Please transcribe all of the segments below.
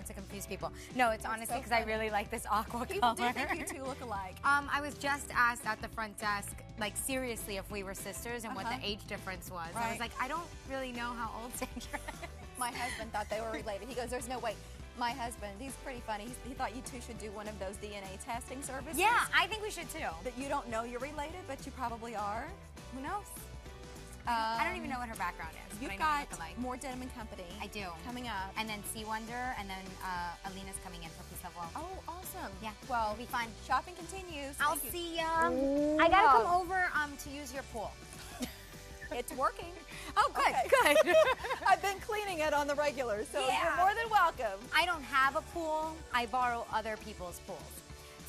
to confuse people. No, it's honestly because I really like this aqua People color. do think you two look alike. I was just asked at the front desk, like seriously, if we were sisters and what the age difference was. I was like, I don't really know how old Sandra is. My husband thought they were related. He goes, there's no way. My husband, he's pretty funny. He thought you two should do one of those DNA testing services. Yeah, I think we should too. That you don't know you're related, but you probably are. Who knows? I don't even know what her background is. You've but got I know more Denim Company. I do. Coming up. And then Sea Wonder, and then Alina's coming in for Peace of World. Oh, awesome. Yeah, well, it'll be fun. Shopping continues. I'll see ya. I gotta come over to use your pool. It's working. Oh, good, Okay. good. I've been cleaning it on the regular, so Yeah. you're more than welcome. I don't have a pool. I borrow other people's pools.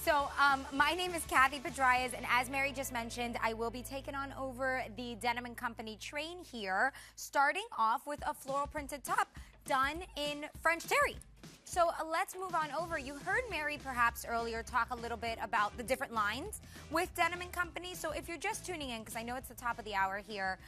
So my name is Kathy Pedrayas, and as Mary just mentioned, I will be taking on over the Denim Company train here, starting off with a floral printed top done in French terry. So let's move on over. You heard Mary perhaps earlier talk a little bit about the different lines with Denim Company. So if you're just tuning in, because I know it's the top of the hour here,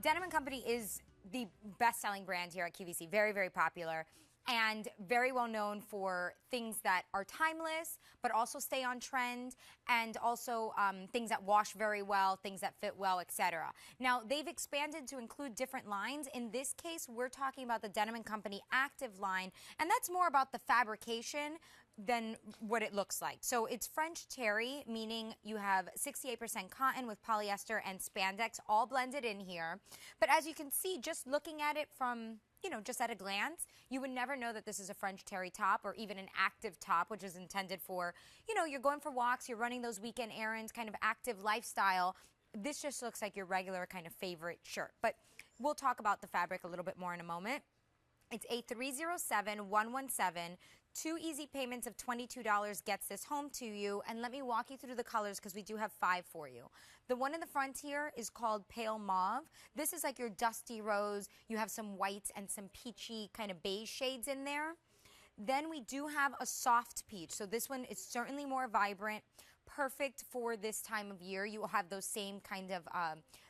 Denim Company is the best-selling brand here at QVC. Very, very popular. And very well known for things that are timeless, but also stay on trend, and also things that wash very well, things that fit well, etc. Now, they've expanded to include different lines. In this case, we're talking about the Denim Company Active line, and that's more about the fabrication than what it looks like. So it's French terry, meaning you have 68% cotton with polyester and spandex all blended in here. But as you can see, just looking at it from just at a glance, you would never know that this is a French terry top or even an active top, which is intended for, you're going for walks, you're running those weekend errands, kind of active lifestyle. This just looks like your regular kind of favorite shirt. But we'll talk about the fabric a little bit more in a moment. It's a 307-117. 2 easy payments of $22 gets this home to you. And let me walk you through the colors because we do have 5 for you. The one in the front here is called Pale Mauve. This is like your dusty rose. You have some whites and some peachy kind of beige shades in there. Then we do have a soft peach. So this one is certainly more vibrant, perfect for this time of year. You will have those same kind of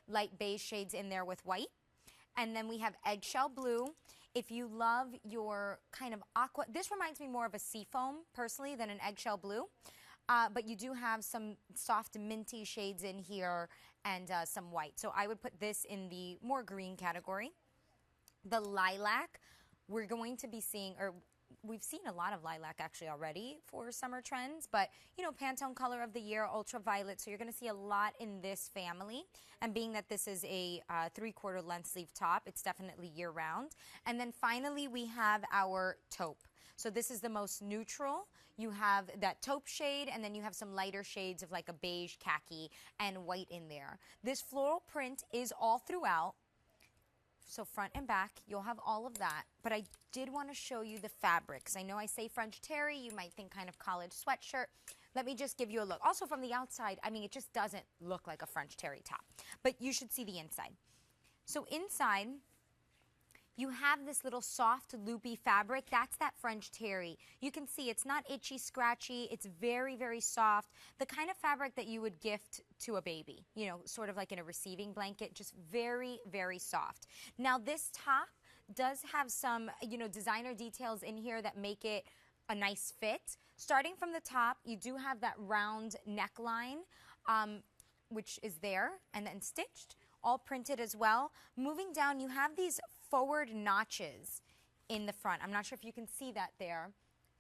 light beige shades in there with white. And then we have eggshell blue. If you love your kind of aqua, this reminds me more of a seafoam, personally, than an eggshell blue. But you do have some soft minty shades in here and some white. So I would put this in the more green category. The lilac, we're going to be seeing, or we've seen a lot of lilac actually already for summer trends, but Pantone color of the year, ultraviolet. So you're going to see a lot in this family. And being that this is a 3/4 length sleeve top, it's definitely year round. And then finally we have our taupe. So this is the most neutral. You have that taupe shade, and then you have some lighter shades of like a beige, khaki, and white in there. This floral print is all throughout. So front and back, you'll have all of that. But I did want to show you the fabrics. I know I say French terry, you might think kind of college sweatshirt. Let me just give you a look. Also from the outside, I mean, it just doesn't look like a French terry top. But you should see the inside. So inside, you have this little soft, loopy fabric. That's that French terry. You can see it's not itchy, scratchy. It's very, very soft. The kind of fabric that you would gift to a baby, sort of like in a receiving blanket, just very, very soft. Now, this top does have some, designer details in here that make it a nice fit. Starting from the top, you do have that round neckline, which is there, and then stitched. All printed as well. Moving down, you have these forward notches in the front. I'm not sure if you can see that there.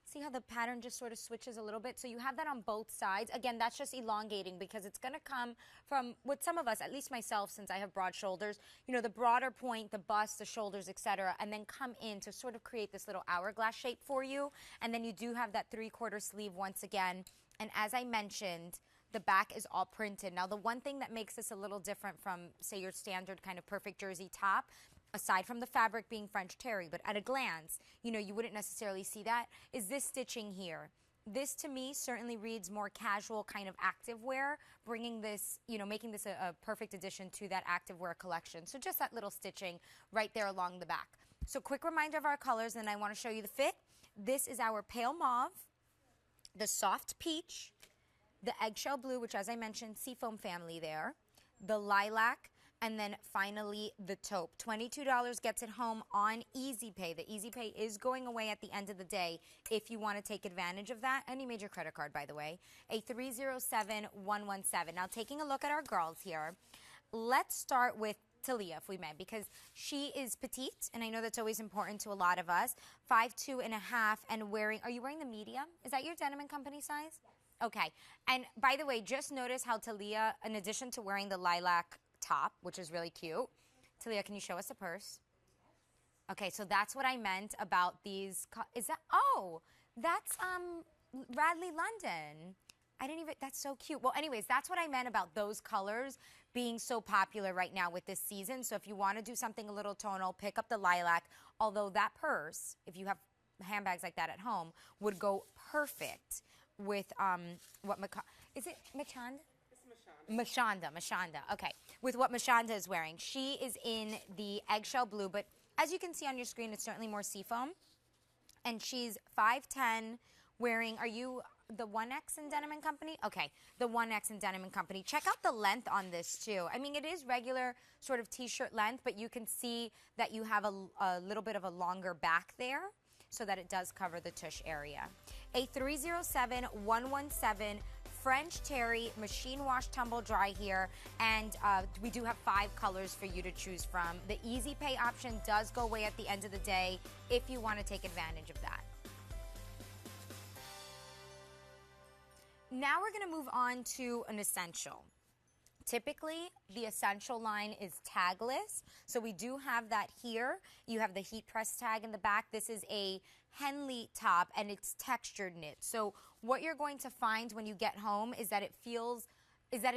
See how the pattern just sort of switches a little bit? So you have that on both sides. Again, that's just elongating because it's going to come from, with some of us, at least myself, since I have broad shoulders, the broader point, the bust, the shoulders, etc., and then come in to sort of create this little hourglass shape for you. And then you do have that 3/4 sleeve once again. And as I mentioned, the back is all printed. Now, the one thing that makes this a little different from, say, your standard kind of perfect jersey top, aside from the fabric being French terry, but at a glance, you wouldn't necessarily see that, is this stitching here. This, to me, certainly reads more casual kind of activewear, bringing this, making this a perfect addition to that activewear collection. So just that little stitching right there along the back. So quick reminder of our colors, and I want to show you the fit. This is our pale mauve, the soft peach, the eggshell blue, which, as I mentioned, seafoam family there, the lilac, And then finally, the taupe. $22 gets it home on Easy Pay. The Easy Pay is going away at the end of the day if you want to take advantage of that. Any major credit card, by the way. A 307117. Now, taking a look at our girls here, let's start with Talia, if we may, because she is petite, and I know that's always important to a lot of us. 5'2.5" and wearing, are you wearing the medium? Is that your Denim & Company size? Okay. And by the way, just notice how Talia, in addition to wearing the lilac top, which is really cute. Talia, can you show us the purse? Okay, so that's what I meant about these. Is that, oh, that's Radley London. I didn't even, that's so cute. Well, anyways, that's what I meant about those colors being so popular right now with this season. So if you want to do something a little tonal, pick up the lilac. Although that purse, if you have handbags like that at home, would go perfect with what, is it Machanda? Mashonda. Okay, with what Mashonda is wearing. She is in the eggshell blue, but as you can see on your screen, it's certainly more seafoam. And she's 5'10", wearing, are you the 1X in Denim & Company? Okay, the 1X in Denim & Company. Check out the length on this, too. I mean, it is regular sort of T-shirt length, but you can see that you have a little bit of a longer back there so that it does cover the tush area. A 307117 French Terry machine wash tumble dry here, and we do have 5 colors for you to choose from. The Easy Pay option does go away at the end of the day if you want to take advantage of that. Now we're going to move on to an essential. Typically, the essential line is tagless, so we do have that here. You have the heat press tag in the back. This is a Henley top, and it's textured knit. So what you're going to find when you get home is that it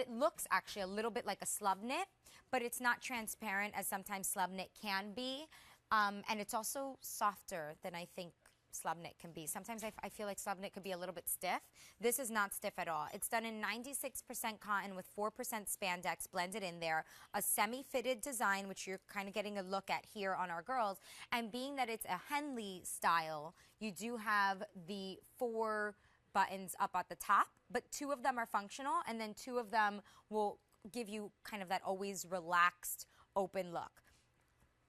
looks actually a little bit like a slub knit, but it's not transparent as sometimes slub knit can be, and it's also softer than I think slub knit can be. Sometimes I feel like slub knit could be a little bit stiff. This is not stiff at all. It's done in 96% cotton with 4% spandex blended in there. A semi-fitted design, which you're kind of getting a look at here on our girls. And being that it's a Henley style, you do have the 4 buttons up at the top, but 2 of them are functional, and then 2 of them will give you kind of that always relaxed, open look.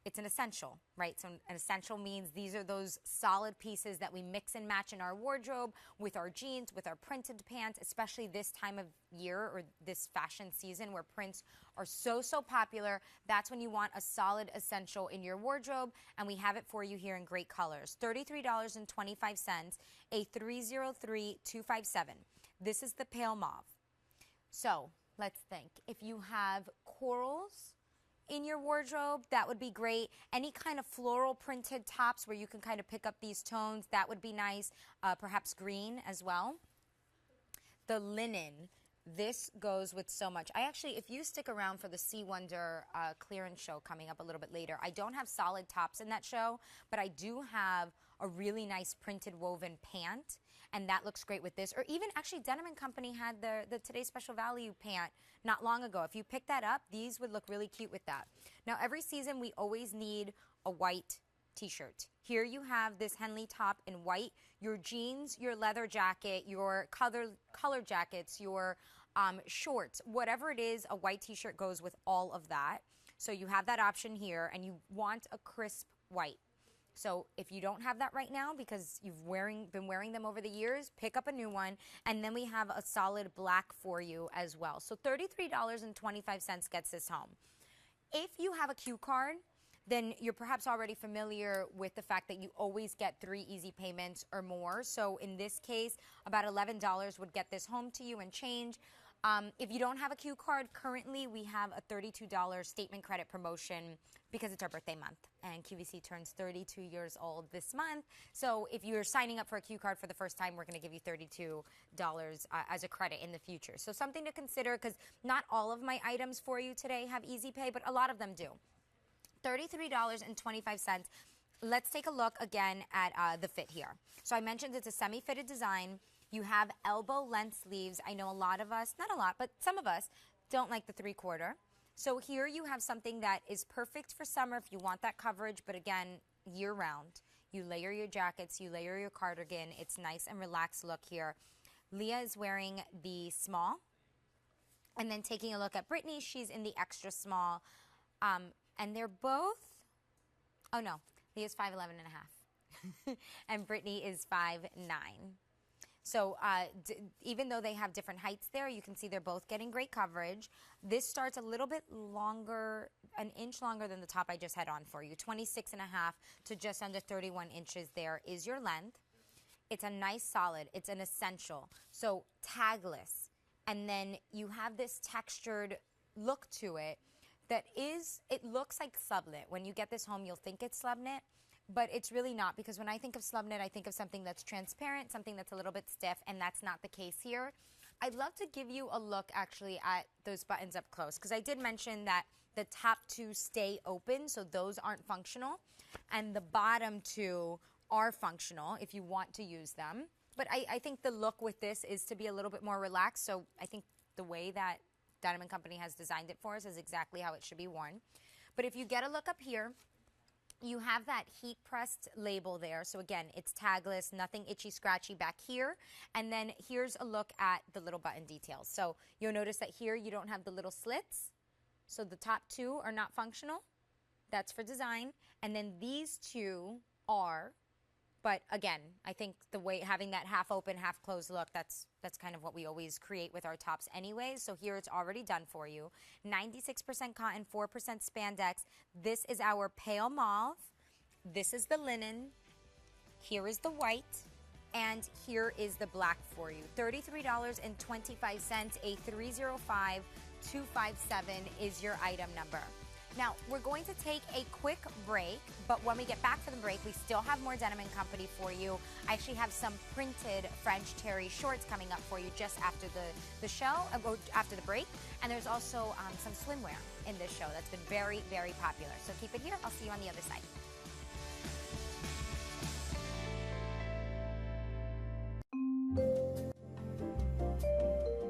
It's an essential, right? So an essential means these are those solid pieces that we mix and match in our wardrobe with our jeans, with our printed pants, especially this time of year or this fashion season where prints are so popular. That's when you want a solid essential in your wardrobe, and we have it for you here in great colors. $33.25, a 303257. This is the pale mauve. So let's think. If you have corals in your wardrobe, that would be great. Any kind of floral printed tops where you can kind of pick up these tones, that would be nice. Perhaps green as well. The linen, this goes with so much. I actually, if you stick around for the Sea Wonder clearance show coming up a little bit later, I don't have solid tops in that show, but I do have a really nice printed woven pant, and that looks great with this. Or even actually Denim & Company had the Today's Special Value pant not long ago. If you pick that up, these would look really cute with that. Now, every season we always need a white t-shirt. Here you have this Henley top in white. Your jeans, your leather jacket, your color jackets, your shorts, whatever it is, a white t-shirt goes with all of that. So you have that option here, and you want a crisp white. So if you don't have that right now because you've been wearing them over the years, pick up a new one, and then we have a solid black for you as well. So $33.25 gets this home. If you have a Q card, then you're perhaps already familiar with the fact that you always get 3 easy payments or more. So in this case, about $11 would get this home to you and change. If you don't have a Q card, currently we have a $32 statement credit promotion because it's our birthday month, and QVC turns 32 years old this month. So if you're signing up for a Q card for the first time, we're going to give you $32 as a credit in the future. So something to consider, because not all of my items for you today have easy pay, but a lot of them do. $33.25. Let's take a look again at the fit here. So I mentioned it's a semi-fitted design. You have elbow length sleeves. I know a lot of us, not a lot, but some of us don't like the 3/4. So here you have something that is perfect for summer if you want that coverage, but again, year round. You layer your jackets, you layer your cardigan. It's nice and relaxed look here. Leah is wearing the small. And then taking a look at Brittany, she's in the extra small. And they're both, oh no, he is 5'11 and a half. And Brittany is 5'9". So even though they have different heights there, you can see they're both getting great coverage. This starts a little bit longer, an inch longer than the top I just had on for you. 26 and a half to just under 31 inches there is your length. It's a nice solid. It's an essential. So tagless. And then you have this textured look to it that is, it looks like slub knit. When you get this home, you'll think it's slub knit. But it's really not, because when I think of slub knit, I think of something that's transparent, something that's a little bit stiff, and that's not the case here. I'd love to give you a look actually at those buttons up close, because I did mention that the top two stay open, so those aren't functional, and the bottom two are functional if you want to use them. But I think the look with this is to be a little bit more relaxed, so I think the way that Denim Company has designed it for us is exactly how it should be worn. But if you get a look up here, you have that heat pressed label there. So again, it's tagless, nothing itchy scratchy back here. And then here's a look at the little button details. So you'll notice that here you don't have the little slits. So the top two are not functional. That's for design. And then these two are. But again, I think the way having that half open, half closed look, that's kind of what we always create with our tops anyways. So here it's already done for you. 96% cotton, 4% spandex. This is our pale mauve. This is the linen. Here is the white. And here is the black for you. $33.25, a 305257 is your item number. Now, we're going to take a quick break, but when we get back from the break, we still have more Denim & Company for you. I actually have some printed French terry shorts coming up for you just after the show, after the break. And there's also some swimwear in this show that's been very, very popular. So keep it here. I'll see you on the other side.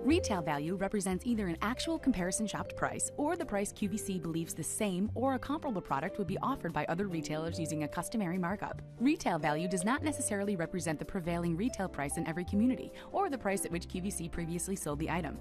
Retail value represents either an actual comparison shopped price or the price QVC believes the same or a comparable product would be offered by other retailers using a customary markup. Retail value does not necessarily represent the prevailing retail price in every community or the price at which QVC previously sold the item.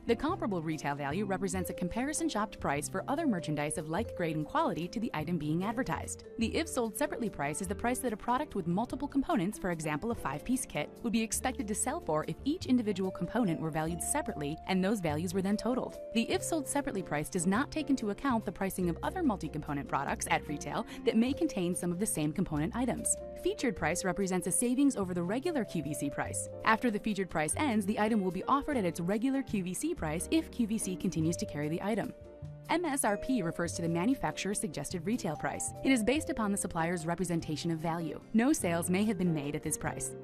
The comparable retail value represents a comparison shopped price for other merchandise of like grade and quality to the item being advertised. The if sold separately price is the price that a product with multiple components, for example a 5-piece kit, would be expected to sell for if each individual component were valued separately and those values were then totaled. The if sold separately price does not take into account the pricing of other multi-component products at retail that may contain some of the same component items. Featured price represents a savings over the regular QVC price. After the featured price ends, the item will be offered at its regular QVC price if QVC continues to carry the item. MSRP refers to the manufacturer's suggested retail price. It is based upon the supplier's representation of value. No sales may have been made at this price.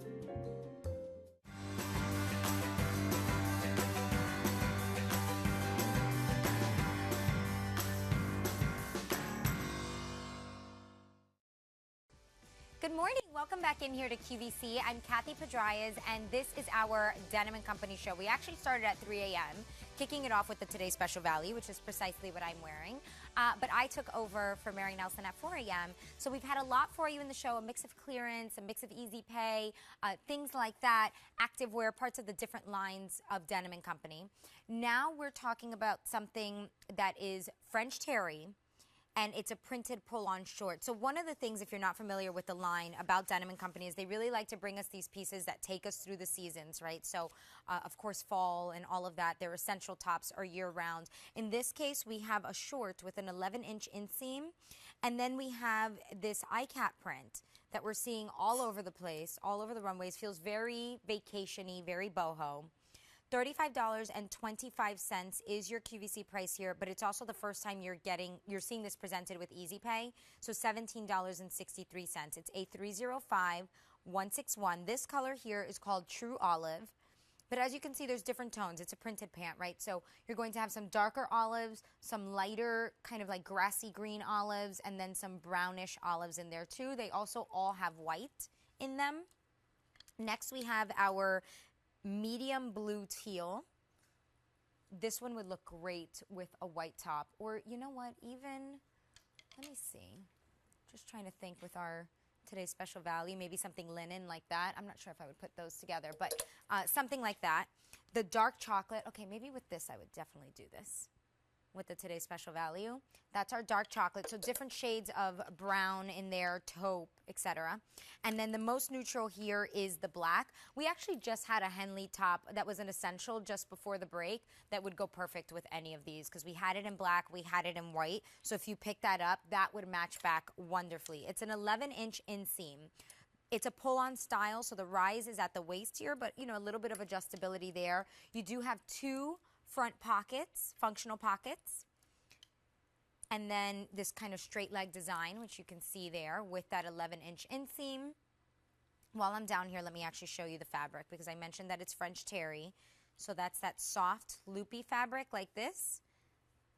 Good morning. Welcome back in here to QVC. I'm Kathy Pedraez, and this is our Denim & Company show. We actually started at 3 a.m., kicking it off with the Today Special Value, which is precisely what I'm wearing. But I took over for Mary Nelson at 4 a.m., so we've had a lot for you in the show, a mix of clearance, a mix of easy pay, things like that, activewear, parts of the different lines of Denim & Company. Now we're talking about something that is French terry, and it's a printed pull-on short. So one of the things, if you're not familiar with the line about Denim & Company, is they really like to bring us these pieces that take us through the seasons, right? So, of course, fall and all of that, their essential tops are year-round. In this case, we have a short with an 11-inch inseam, and then we have this iCat print that we're seeing all over the place, all over the runways. Feels very vacation-y, very boho. $35.25 is your QVC price here, but it's also the first time you're seeing this presented with Easy Pay, so $17.63. It's a 305161. This color here is called True Olive, but as you can see, there's different tones. It's a printed pant, right? So you're going to have some darker olives, some lighter kind of like grassy green olives, and then some brownish olives in there too. They also all have white in them. Next, we have our medium blue teal. This one would look great with a white top, or you know what, even, let me see, just trying to think with our Today's Special Value, maybe something linen like that. I'm not sure if I would put those together, but something like that. The dark chocolate, okay, maybe with this I would definitely do this. With the Today's Special Value. That's our dark chocolate. So different shades of brown in there, taupe, etc. And then the most neutral here is the black. We actually just had a Henley top that was an essential just before the break that would go perfect with any of these because we had it in black, we had it in white. So if you pick that up, that would match back wonderfully. It's an 11-inch inseam. It's a pull-on style, so the rise is at the waist here, but a little bit of adjustability there. You do have 2 front pockets, functional pockets, and then this kind of straight leg design, which you can see there with that 11-inch inseam. While I'm down here, let me actually show you the fabric because I mentioned that it's French terry. So that's that soft, loopy fabric like this.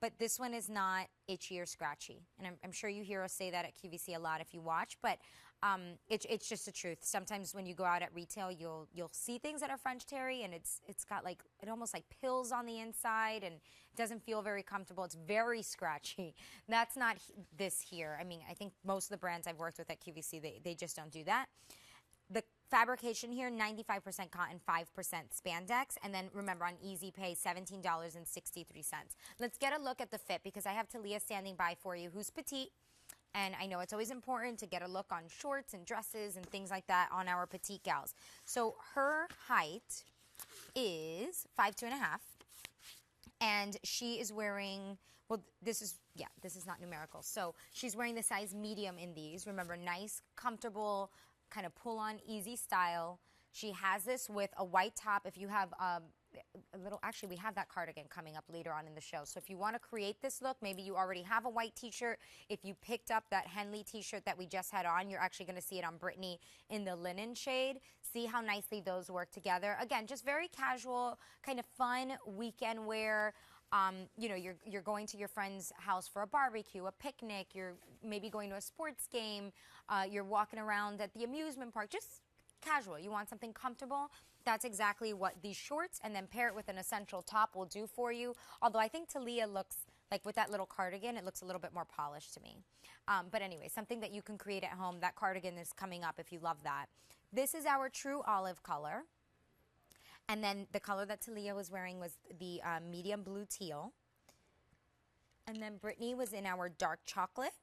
But this one is not itchy or scratchy. And I'm sure you hear us say that at QVC a lot if you watch, but it's just the truth. Sometimes when you go out at retail, you'll see things that are French terry, and it's got like it almost like pills on the inside, and it doesn't feel very comfortable. It's very scratchy. That's not this here. I mean, I think most of the brands I've worked with at QVC, they just don't do that. The fabrication here, 95% cotton, 5% spandex. And then remember, on Easy Pay, $17.63. Let's get a look at the fit because I have Talia standing by for you, who's petite. And I know it's always important to get a look on shorts and dresses and things like that on our petite gals. So her height is 5'2.5". And she is wearing, well, this is not numerical. So she's wearing the size medium in these. Remember, nice, comfortable, kind of pull-on, easy style. She has this with a white top. If you have actually we have that cardigan coming up later on in the show. So if you want to create this look, maybe you already have a white t-shirt. If you picked up that Henley t-shirt that we just had on, you're actually going to see it on Brittany in the linen shade. See how nicely those work together. Again, just very casual, kind of fun weekend wear. You're going to your friend's house for a barbecue, a picnic. You're maybe going to a sports game. You're walking around at the amusement park. Just casual. You want something comfortable. That's exactly what these shorts and then pair it with an essential top will do for you. Although I think Talia looks like with that little cardigan, it looks a little bit more polished to me. But anyway, something that you can create at home. That cardigan is coming up if you love that. This is our true olive color. And then the color that Talia was wearing was the medium blue teal. And then Brittany was in our dark chocolate.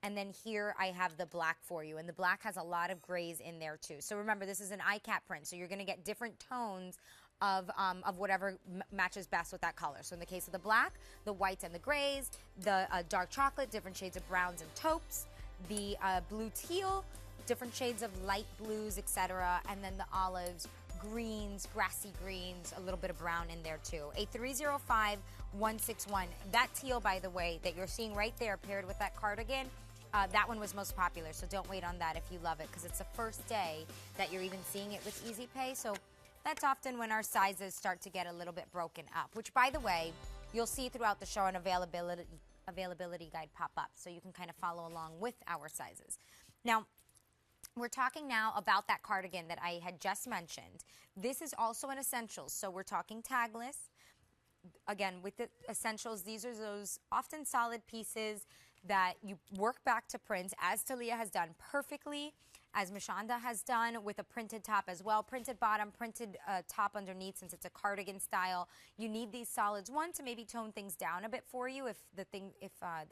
And then here I have the black for you. And the black has a lot of grays in there too. So remember, this is an ICAP print. So you're going to get different tones of whatever matches best with that color. So in the case of the black, the whites and the grays, the dark chocolate, different shades of browns and taupes, the blue teal, different shades of light blues, etc. And then the olives, greens, grassy greens, a little bit of brown in there too. A 305-161. That teal, by the way, that you're seeing right there paired with that cardigan, that one was most popular, so don't wait on that if you love it, because it's the first day that you're even seeing it with Easy Pay. So that's often when our sizes start to get a little bit broken up, which, by the way, you'll see throughout the show an availability guide pop up, so you can kind of follow along with our sizes. Now, we're talking now about that cardigan that I had just mentioned. This is also an essentials, so we're talking tagless. Again, with the essentials, these are those often solid pieces that you work back to print, as Talia has done perfectly, as Mashonda has done with a printed top as well. Printed bottom, printed top underneath, since it's a cardigan style. You need these solids, one, to maybe tone things down a bit for you if the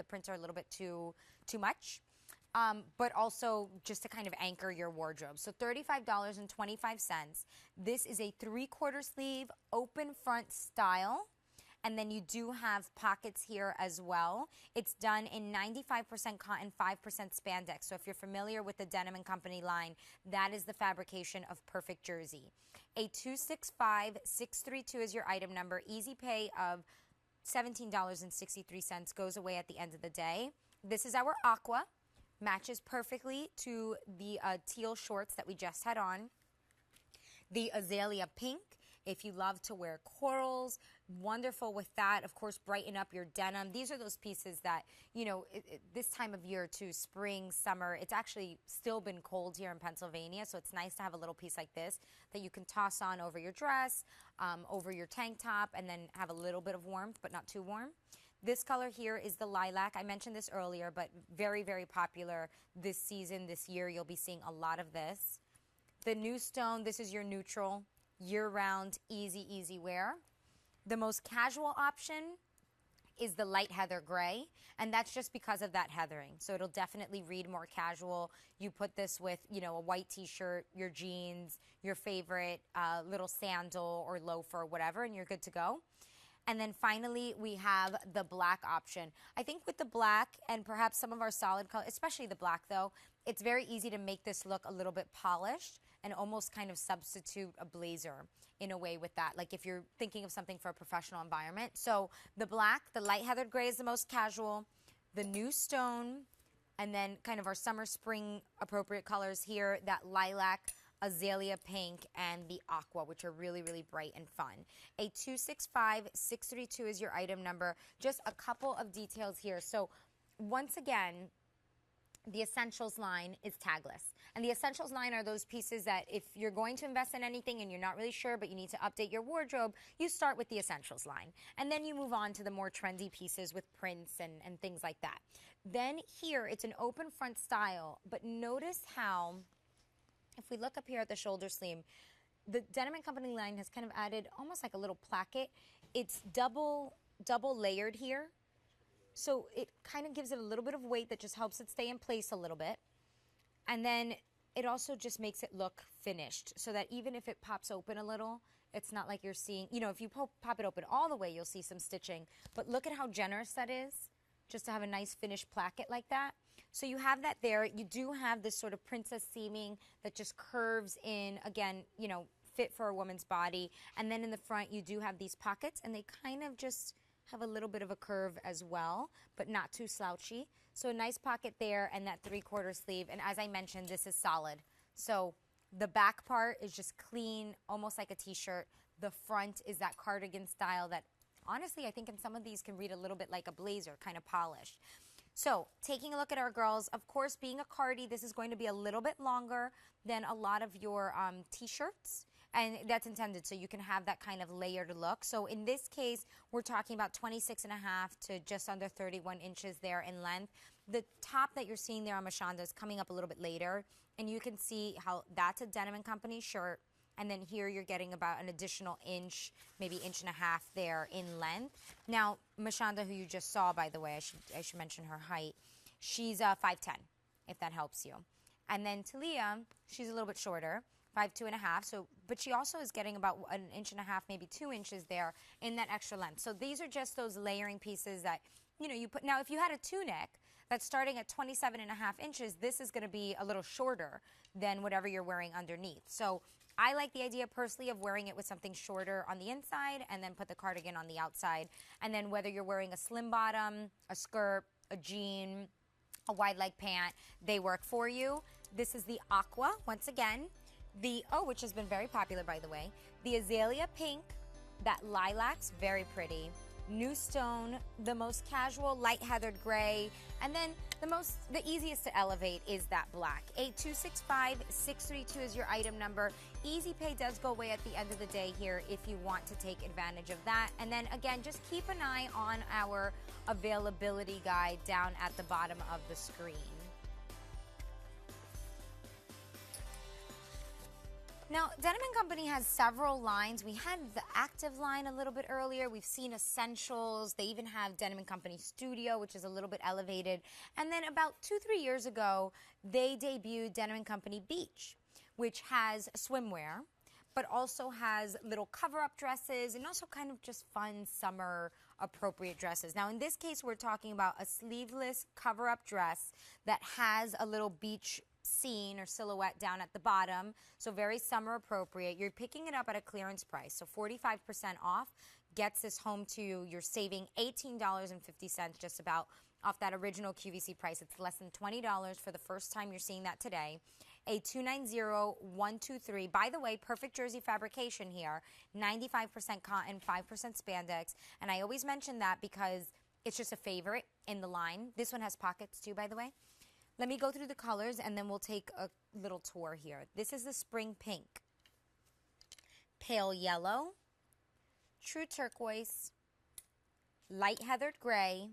prints are a little bit too much. But also just to kind of anchor your wardrobe. So $35.25. This is a 3/4 sleeve, open front style. And then you do have pockets here as well. It's done in 95% cotton, 5% spandex. So if you're familiar with the Denim Company line, that is the fabrication of perfect jersey. A 265-632 is your item number. Easy Pay of $17.63 goes away at the end of the day. This is our aqua. Matches perfectly to the teal shorts that we just had on. The azalea pink, if you love to wear corals, wonderful with that. Of course, brighten up your denim. These are those pieces that, this time of year too, spring, summer, it's actually still been cold here in Pennsylvania, so it's nice to have a little piece like this that you can toss on over your dress, over your tank top, and then have a little bit of warmth, but not too warm. This color here is the lilac. I mentioned this earlier, but very, very popular this season, this year. You'll be seeing a lot of this. The new stone, this is your neutral. year-round, easy wear. The most casual option is the light heather gray, and that's just because of that heathering. So it'll definitely read more casual. You put this with, you know, a white t-shirt, your jeans, your favorite little sandal or loafer, whatever, and you're good to go. And then finally, we have the black option. I think with the black and perhaps some of our solid color, especially the black though, it's very easy to make this look a little bit polished and almost kind of substitute a blazer in a way with that, like if you're thinking of something for a professional environment. So the black, the light heathered gray is the most casual, the new stone, and then kind of our summer, spring appropriate colors here, that lilac, azalea pink, and the aqua, which are really bright and fun. A 265632 is your item number. Just a couple of details here. So once again, the essentials line is tagless. And the essentials line are those pieces that if you're going to invest in anything and you're not really sure, but you need to update your wardrobe, you start with the essentials line. And then you move on to the more trendy pieces with prints and things like that. Then here, it's an open front style, but notice how, if we look up here at the shoulder sleeve, the Denim & Company line has kind of added almost like a little placket. It's double layered here. So it kind of gives it a little bit of weight that just helps it stay in place a little bit. And then it also just makes it look finished so that even if it pops open a little, it's not like you're seeing, you know, if you pop it open all the way, you'll see some stitching. But look at how generous that is, just to have a nice finished placket like that. So you have that there. You do have this sort of princess seaming that just curves in, again, you know, fit for a woman's body. And then in the front, you do have these pockets, and they kind of just have a little bit of a curve as well, but not too slouchy. So a nice pocket there and that 3/4 sleeve. And as I mentioned, this is solid. So the back part is just clean, almost like a t-shirt. The front is that cardigan style that honestly, I think in some of these can read a little bit like a blazer, kind of polished. So taking a look at our girls, of course, being a cardi, this is going to be a little bit longer than a lot of your t-shirts. And that's intended so you can have that kind of layered look. So in this case, we're talking about 26.5 to just under 31 inches there in length. The top that you're seeing there on Mashonda is coming up a little bit later. And you can see how that's a Denim & Company shirt. And then here you're getting about an additional inch, maybe inch and a half there in length. Now, Mashonda, who you just saw, by the way, I should mention her height. She's 5'10", if that helps you. And then Talia, she's a little bit shorter. 5'2.5", so, but she also is getting about an inch and a half, maybe 2 inches there in that extra length. So these are just those layering pieces that, you know, you put. Now, if you had a tunic that's starting at 27.5 inches, this is going to be a little shorter than whatever you're wearing underneath. So I like the idea personally of wearing it with something shorter on the inside and then put the cardigan on the outside. And then whether you're wearing a slim bottom, a skirt, a jean, a wide leg pant, they work for you. This is the aqua, once again. Which has been very popular, by the way. The azalea pink, that lilac's very pretty. New stone, the most casual light heathered gray, and then the easiest to elevate is that black. 8265632 is your item number. Easy pay does go away at the end of the day here if you want to take advantage of that. And then again, just keep an eye on our availability guide down at the bottom of the screen. Now, Denim & Company has several lines. We had the active line a little bit earlier. We've seen essentials. They even have Denim & Company Studio, which is a little bit elevated. And then about 2-3 years ago, they debuted Denim & Company Beach, which has swimwear, but also has little cover-up dresses and also kind of just fun summer appropriate dresses. Now, in this case, we're talking about a sleeveless cover-up dress that has a little beach scene or silhouette down at the bottom, so very summer appropriate. You're picking it up at a clearance price, so 45% off gets this home to you. You're saving $18.50 just about off that original QVC price. It's less than $20 for the first time you're seeing that today. A 290123. By the way, perfect jersey fabrication here. 95% cotton, 5% spandex. And I always mention that because it's just a favorite in the line. This one has pockets too, by the way. Let me go through the colors and then we'll take a little tour here. This is the spring pink, pale yellow, true turquoise, light heathered gray,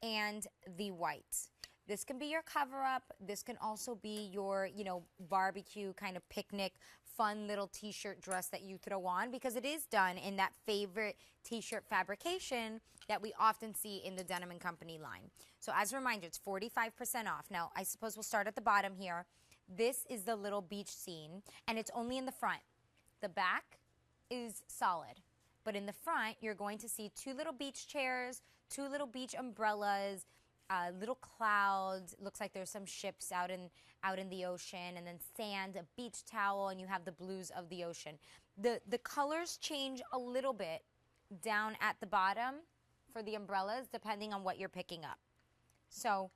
and the white. This can be your cover-up. This can also be your, barbecue kind of picnic fun little t-shirt dress that you throw on, because it is done in that favorite t-shirt fabrication that we often see in the Denim & Company line. So as a reminder, it's 45% off. Now, I suppose we'll start at the bottom here. This is the little beach scene, and it's only in the front. The back is solid, but in the front, you're going to see 2 little beach chairs, 2 little beach umbrellas, little clouds. It looks like there's some ships out in the ocean, and then sand, a beach towel, and you have the blues of the ocean. The colors change a little bit down at the bottom for the umbrellas, depending on what you're picking up. So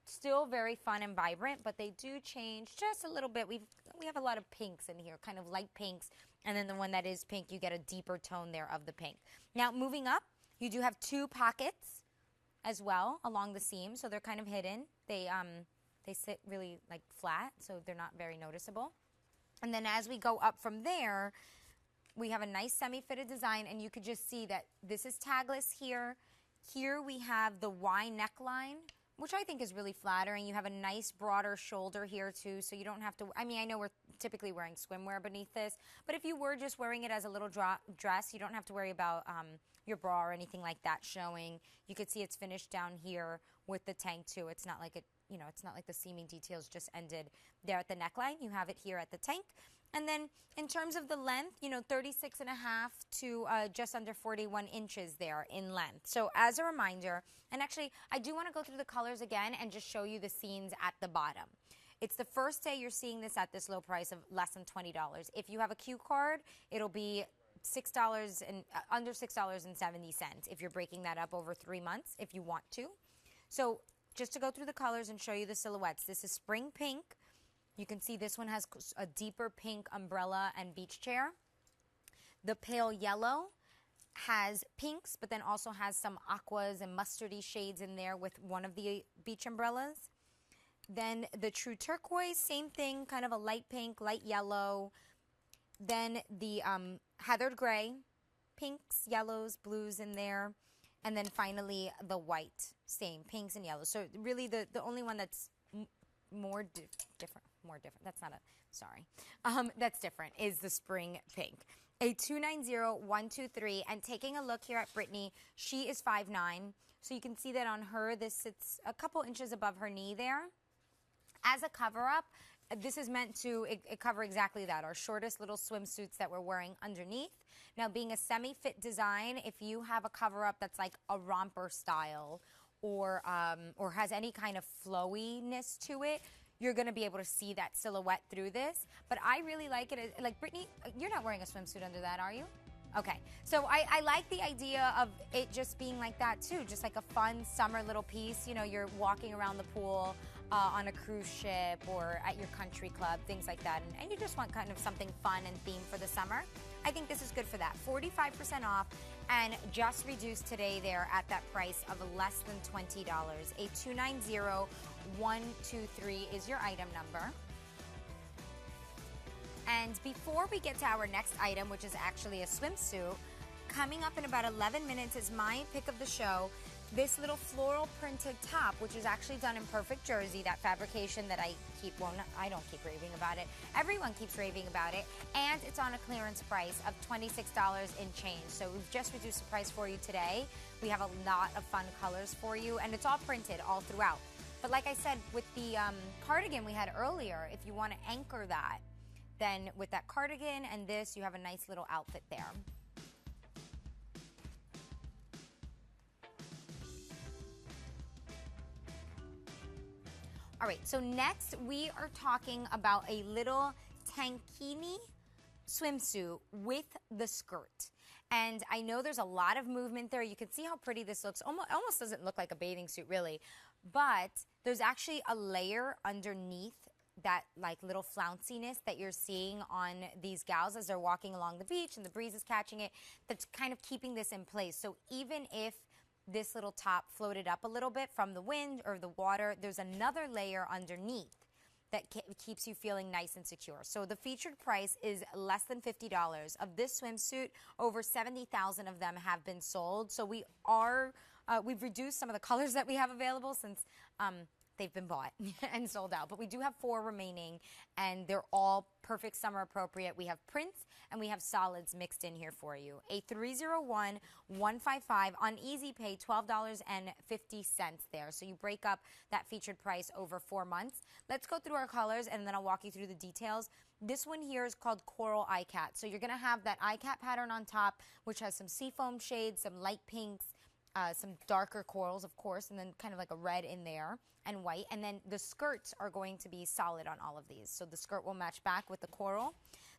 still very fun and vibrant, but they do change just a little bit. We have a lot of pinks in here, kind of light pinks, and then the one that is pink, you get a deeper tone there of the pink. Now, moving up, you do have 2 pockets as well along the seam, so they're kind of hidden. They sit really like flat, so they're not very noticeable. And then as we go up from there, we have a nice semi-fitted design, and you could just see that this is tagless here. Here we have the Y neckline, which I think is really flattering. You have a nice broader shoulder here too, so you don't have to, I mean, I know we're typically wearing swimwear beneath this, but if you were just wearing it as a little dress, you don't have to worry about your bra or anything like that showing. You could see it's finished down here with the tank too. It's not like it's not like the seaming details just ended there at the neckline. You have it here at the tank. And then in terms of the length, 36 and a half to just under 41 inches there in length. So as a reminder, and actually I do want to go through the colors again and just show you the scenes at the bottom. It's the first day you're seeing this at this low price of less than $20. If you have a Q card, it'll be $6 and under $6.70 if you're breaking that up over 3 months if you want to. So just to go through the colors and show you the silhouettes, this is spring pink. You can see this one has a deeper pink umbrella and beach chair. The pale yellow has pinks, but then also has some aquas and mustardy shades in there with one of the beach umbrellas. Then the true turquoise, same thing, kind of a light pink, light yellow. Then the heathered gray, pinks, yellows, blues in there. And then finally the white, same, pinks and yellows. So really the only one that's that's different is the spring pink. A 290123, and taking a look here at Brittany, she is 5'9", so you can see that on her, this sits a couple inches above her knee there. As a cover-up, this is meant to cover exactly that, our shortest little swimsuits that we're wearing underneath. Now, being a semi-fit design, if you have a cover-up that's like a romper style or has any kind of flowiness to it, you're going to be able to see that silhouette through this. But I really like it. Like, Brittany, you're not wearing a swimsuit under that, are you? Okay. So I like the idea of it just being like that, too. Just like a fun summer little piece. You're walking around the pool on a cruise ship or at your country club, things like that. And you just want kind of something fun and themed for the summer. I think this is good for that. 45% off and just reduced today there at that price of less than $20. A 290123 is your item number. And before we get to our next item, which is actually a swimsuit, coming up in about 11 minutes is my pick of the show. This little floral printed top, which is actually done in perfect jersey, that fabrication that I don't keep raving about it. Everyone keeps raving about it. And it's on a clearance price of $26 in change. So we've just reduced the price for you today. We have a lot of fun colors for you, and it's all printed all throughout. But like I said, with the cardigan we had earlier, if you want to anchor that, then with that cardigan and this, you have a nice little outfit there. All right, so next we are talking about a little tankini swimsuit with the skirt. And I know there's a lot of movement there. You can see how pretty this looks. Almost doesn't look like a bathing suit, really. But there's actually a layer underneath that like little flounciness that you're seeing on these gals as they're walking along the beach and the breeze is catching it, that's kind of keeping this in place. So even if this little top floated up a little bit from the wind or the water, there's another layer underneath that keeps you feeling nice and secure. So the featured price is less than $50. Of this swimsuit, over 70,000 of them have been sold. So we've reduced some of the colors that we have available since they've been bought and sold out. But we do have 4 remaining, and they're all perfect summer appropriate. We have prints and we have solids mixed in here for you. A 301-155 on Easy Pay, $12.50 there. So you break up that featured price over 4 months. Let's go through our colors, and then I'll walk you through the details. This one here is called Coral Eye Cat. So you're going to have that eye cat pattern on top, which has some seafoam shades, some light pinks, some darker corals, of course, and then kind of like a red in there and white. And then the skirts are going to be solid on all of these. So the skirt will match back with the coral.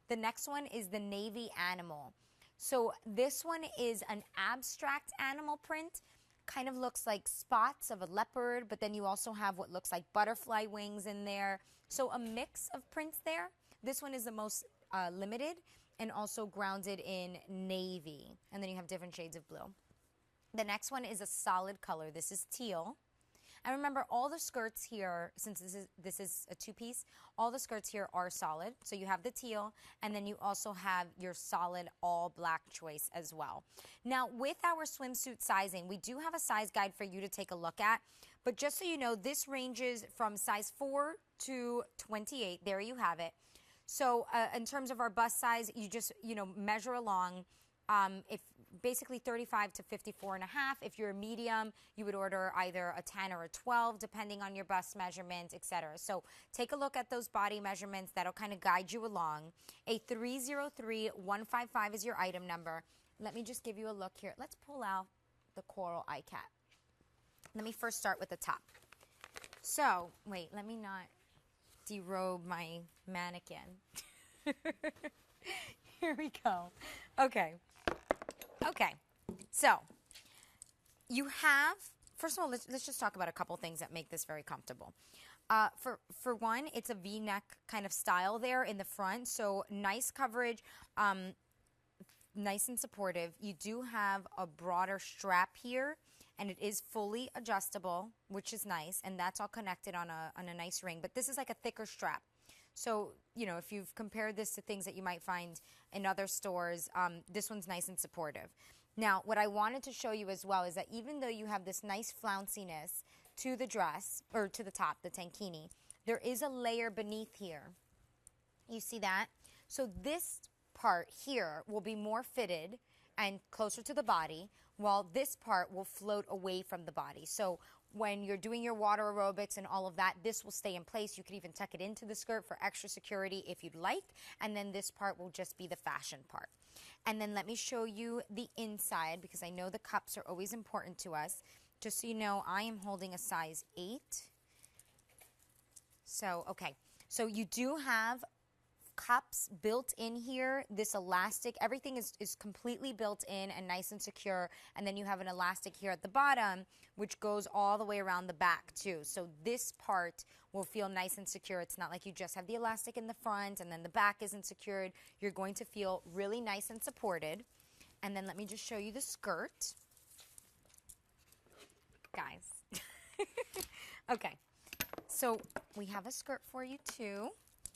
The next one is the navy animal. So this one is an abstract animal print. Kind of looks like spots of a leopard, but then you also have what looks like butterfly wings in there. So a mix of prints there. This one is the most limited and also grounded in navy. And then you have different shades of blue. The next one is a solid color. This is teal. And remember, all the skirts here, since this is a 2-piece, all the skirts here are solid. So you have the teal, and then you also have your solid all black choice as well. Now, with our swimsuit sizing, we do have a size guide for you to take a look at. But just so you know, this ranges from size 4 to 28. There you have it. So in terms of our bust size, you just, measure along. If basically 35 to 54 and a half. If you're a medium, you would order either a 10 or a 12, depending on your bust measurement, etc. So take a look at those body measurements. That'll kind of guide you along. A 303-155 is your item number. Let me just give you a look here. Let's pull out the Coral Eye Cat. Let me first start with the top. So, wait, let me not derobe my mannequin. Here we go. Okay. Okay, so you have, first of all, let's just talk about a couple things that make this very comfortable. For one, it's a V-neck kind of style there in the front, so nice coverage, nice and supportive. You do have a broader strap here, and it is fully adjustable, which is nice, and that's all connected on a nice ring. But this is like a thicker strap. So, if you've compared this to things that you might find in other stores, this one's nice and supportive. Now, what I wanted to show you as well is that even though you have this nice flounciness to the dress, or to the top, the tankini, there is a layer beneath here. You see that? So this part here will be more fitted and closer to the body, while this part will float away from the body. So when you're doing your water aerobics and all of that, this will stay in place. You could even tuck it into the skirt for extra security if you'd like. And then this part will just be the fashion part. And then let me show you the inside, because I know the cups are always important to us. Just so you know, I am holding a size 8. So, okay. So you do have cups built in here. This elastic, everything is completely built in and nice and secure. And then you have an elastic here at the bottom, which goes all the way around the back too. So this part will feel nice and secure. It's not like you just have the elastic in the front and then the back isn't secured. You're going to feel really nice and supported. And then let me just show you the skirt. Guys. Okay. So we have a skirt for you too.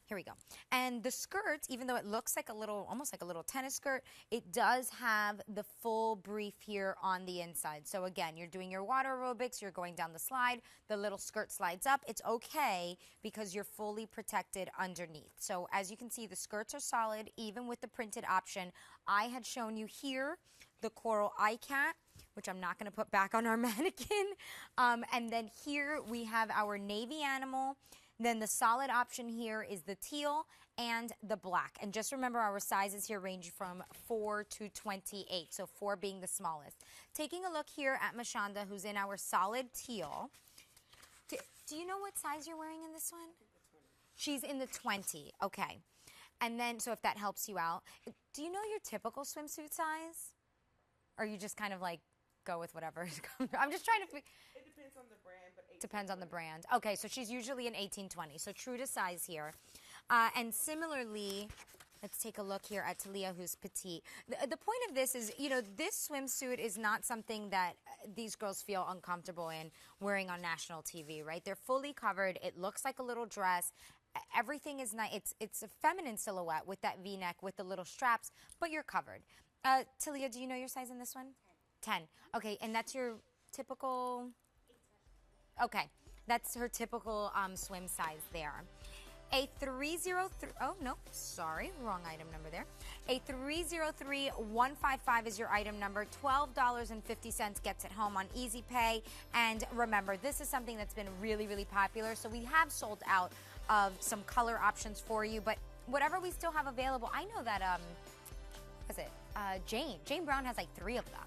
Here we go. And the skirt, even though it looks like a little, almost like a little tennis skirt, it does have the full brief here on the inside. So again, you're doing your water aerobics, you're going down the slide, the little skirt slides up. It's okay because you're fully protected underneath. So as you can see, the skirts are solid, even with the printed option. I had shown you here the Coral Eye Cat, which I'm not going to put back on our mannequin. And then here we have our navy animal. Then the solid option here is the teal and the black. And just remember, our sizes here range from 4 to 28, so 4 being the smallest. Taking a look here at Mashanda, who's in our solid teal. Do you know what size you're wearing in this one? She's in the 20, okay. And then, so if that helps you out, do you know your typical swimsuit size? Or you just kind of like go with whatever? I'm just trying to... It depends on the brand, but 18, depends on the brand. Okay, so she's usually an 18-20, so true to size here. And similarly, let's take a look here at Talia, who's petite. The point of this is, this swimsuit is not something that these girls feel uncomfortable in wearing on national TV, right? They're fully covered. It looks like a little dress. Everything is nice. It's a feminine silhouette with that V-neck, with the little straps, but you're covered. Talia, do you know your size in this one? 10. Okay, and that's your typical... Okay, That's her typical swim size there. A 303, oh no, sorry, wrong item number there. A 303155 is your item number. $12.50 gets it home on Easy Pay. And remember, this is something that's been really, really popular. So we have sold out of some color options for you, but whatever we still have available, I know that, what is it? Jane Brown has like 3 of them.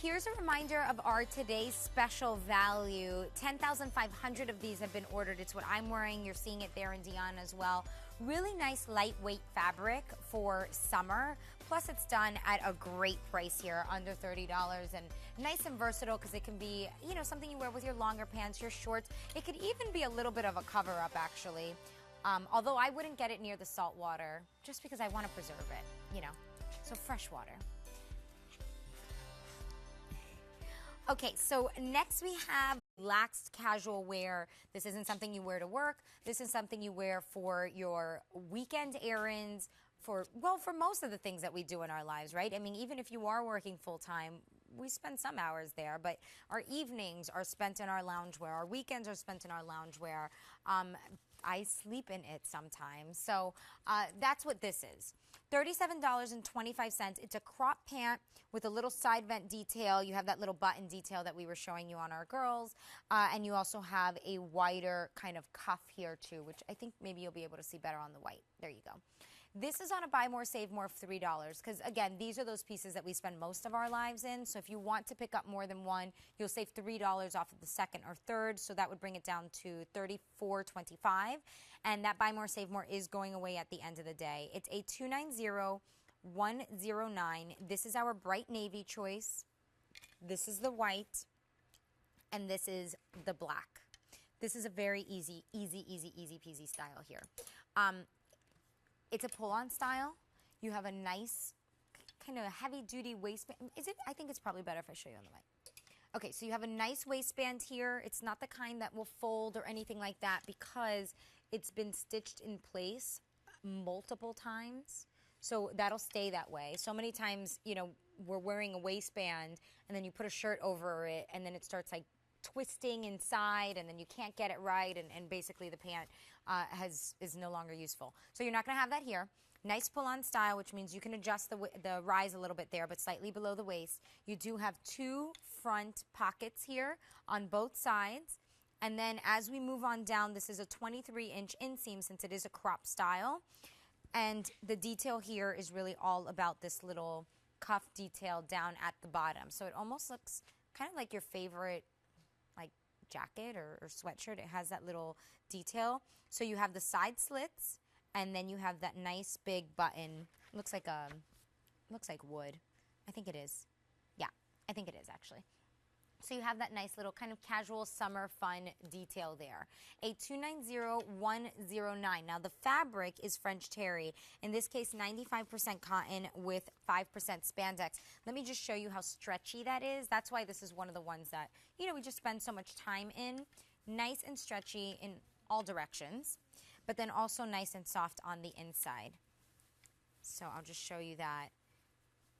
Here's a reminder of our today's special value. 10,500 of these have been ordered. It's what I'm wearing. You're seeing it there in Dion as well. Really nice lightweight fabric for summer. Plus it's done at a great price here, under $30, and nice and versatile because it can be, you know, something you wear with your longer pants, your shorts. It could even be a little bit of a cover up actually. Although I wouldn't get it near the salt water just because I want to preserve it, you know. So fresh water. Okay, so next we have relaxed casual wear. This isn't something you wear to work. This is something you wear for your weekend errands, for most of the things that we do in our lives, right? I mean, even if you are working full-time, we spend some hours there, but our evenings are spent in our loungewear. Our weekends are spent in our loungewear. I sleep in it sometimes. So that's what this is. $37.25. It's a crop pant with a little side vent detail. You have that little button detail that we were showing you on our girls. And you also have a wider kind of cuff here too, which I think maybe you'll be able to see better on the white. There you go. This is on a buy more, save more of $3 because, again, these are those pieces that we spend most of our lives in. So if you want to pick up more than one, you'll save $3 off of the second or third. So that would bring it down to $34.25. And that buy more, save more is going away at the end of the day. It's a 290109. This is our bright navy choice. This is the white. And this is the black. This is a very easy peasy style here. It's a pull-on style. You have a nice kind of heavy-duty waistband. Is it? I think it's probably better if I show you on the white. Okay, so you have a nice waistband here. It's not the kind that will fold or anything like that because it's been stitched in place multiple times. So that'll stay that way. So many times, you know, we're wearing a waistband and then you put a shirt over it and then it starts like twisting inside and then you can't get it right and basically the pant is no longer useful. So you're not going to have that here. Nice pull-on style, which means you can adjust the rise a little bit there, but slightly below the waist. You do have 2 front pockets here on both sides. And then as we move on down, this is a 23-inch inseam since it is a crop style. And the detail here is really all about this little cuff detail down at the bottom. So it almost looks kind of like your favorite like jacket or sweatshirt. It has that little detail. So you have the side slits, and then you have that nice big button. Looks like wood. I think it is. Yeah, I think it is actually. So you have that nice little kind of casual summer fun detail there. A 290109. Now the fabric is French terry. In this case, 95% cotton with 5% spandex. Let me just show you how stretchy that is. That's why this is one of the ones that, you know, we just spend so much time in. Nice and stretchy in all directions, but then also nice and soft on the inside. So I'll just show you that.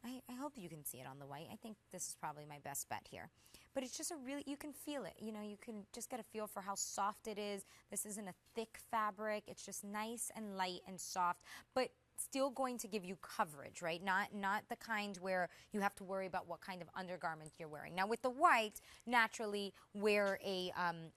I hope you can see it on the white. I think this is probably my best bet here. But it's just you can feel it. You know, you can just get a feel for how soft it is. This isn't a thick fabric. It's just nice and light and soft, but still going to give you coverage, right? Not the kind where you have to worry about what kind of undergarment you're wearing. Now with the white, naturally wear a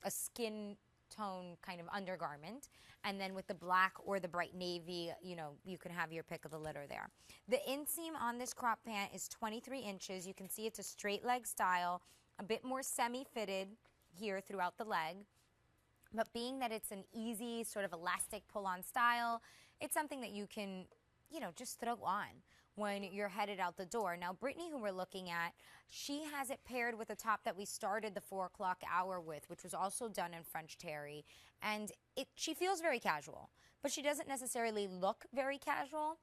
skin tone kind of undergarment, and then with the black or the bright navy, you know, you can have your pick of the litter there. The inseam on this crop pant is 23 inches. You can see it's a straight leg style, a bit more semi-fitted here throughout the leg, but being that it's an easy sort of elastic pull-on style, it's something that you can, you know, just throw on when you're headed out the door. Now, Brittany, who we're looking at, she has it paired with a top that we started the 4 o'clock hour with, which was also done in French terry. And she feels very casual, but she doesn't necessarily look very casual.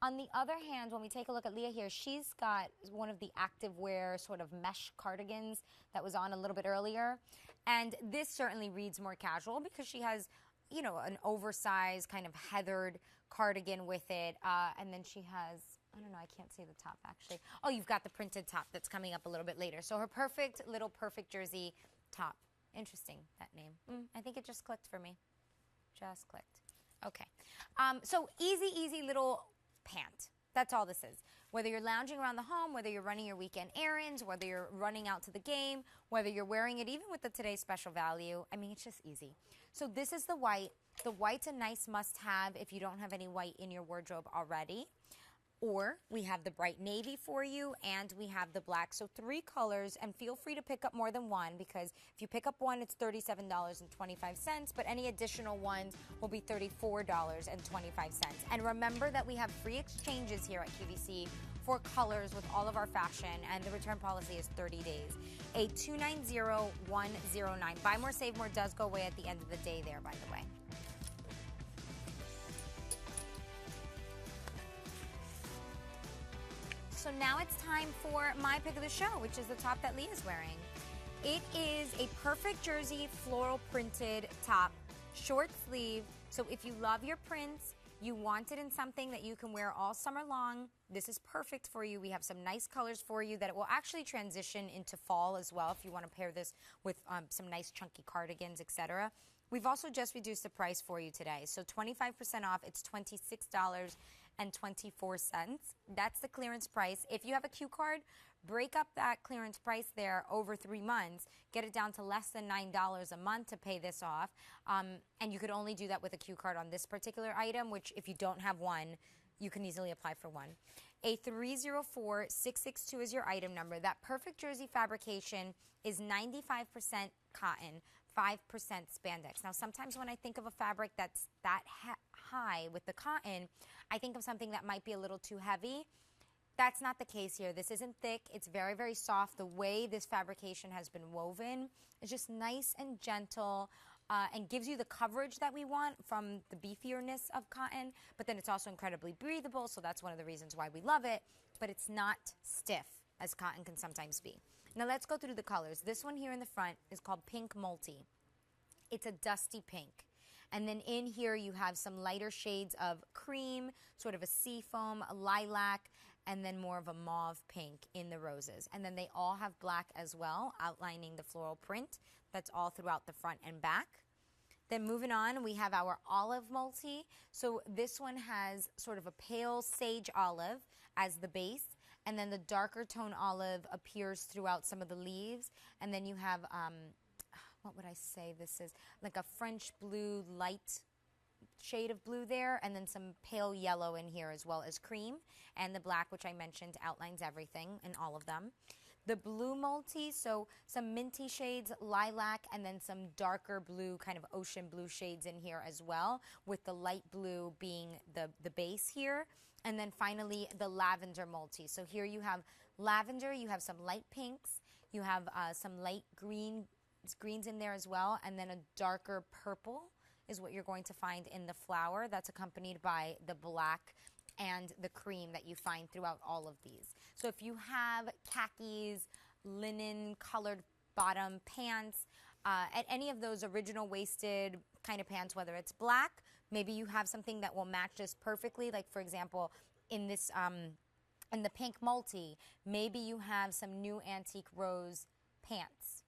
On the other hand, when we take a look at Leah here, she's got one of the activewear sort of mesh cardigans that was on a little bit earlier. And this certainly reads more casual because she has, you know, an oversized kind of heathered cardigan with it. And then she has I don't know, I can't see the top actually. Oh, you've got the printed top that's coming up a little bit later. So her perfect little perfect jersey top. Interesting, that name. I think it just clicked for me. Just clicked. Okay. So easy little pant. That's all this is. Whether you're lounging around the home, whether you're running your weekend errands, whether you're running out to the game, whether you're wearing it even with the today's special value, I mean, it's just easy. So this is the white. The white's a nice must-have if you don't have any white in your wardrobe already. Or we have the bright navy for you, and we have the black. So 3 colors, and feel free to pick up more than one, because if you pick up one, it's $37.25, but any additional ones will be $34.25. And remember that we have free exchanges here at QVC for colors with all of our fashion, and the return policy is 30 days. A 290109. Buy more, save more does go away at the end of the day there, by the way. So now it's time for my pick of the show, which is the top that Leah's wearing. It is a perfect jersey floral printed top, short sleeve. So if you love your prints, you want it in something that you can wear all summer long, this is perfect for you. We have some nice colors for you that it will actually transition into fall as well if you want to pair this with some nice chunky cardigans, etc. We've also just reduced the price for you today. So 25% off, it's $26.24. That's the clearance price. If you have a Q card, break up that clearance price there over 3 months. Get it down to less than $9 a month to pay this off. And you could only do that with a Q card on this particular item, which if you don't have one, you can easily apply for one. A 304662 is your item number. That perfect jersey fabrication is 95% cotton, 5% spandex. Now, sometimes when I think of a fabric that's that high with the cotton, I think of something that might be a little too heavy. That's not the case here. This isn't thick. It's very, very soft. The way this fabrication has been woven is just nice and gentle and gives you the coverage that we want from the beefierness of cotton, but then it's also incredibly breathable, so that's one of the reasons why we love it, but it's not stiff as cotton can sometimes be. Now let's go through the colors. This one here in the front is called Pink Multi. It's a dusty pink. And then in here you have some lighter shades of cream, sort of a seafoam, a lilac, and then more of a mauve pink in the roses. And then they all have black as well, outlining the floral print. That's all throughout the front and back. Then moving on, we have our olive multi. So this one has sort of a pale sage olive as the base. And then the darker tone olive appears throughout some of the leaves. And then you have, what would I say this is? Like a French blue, light shade of blue there. And then some pale yellow in here as well as cream. And the black, which I mentioned, outlines everything in all of them. The blue multi, so some minty shades, lilac, and then some darker blue, kind of ocean blue shades in here as well, with the light blue being the base here. And then finally, the lavender multi. So here you have lavender, you have some light pinks, you have some light greens in there as well, and then a darker purple is what you're going to find in the flower. That's accompanied by the black and the cream that you find throughout all of these. So if you have khakis, linen colored bottom pants, at any of those original waisted kind of pants, whether it's black, maybe you have something that will match this perfectly. Like for example, in this, in the pink multi, maybe you have some new antique rose pants.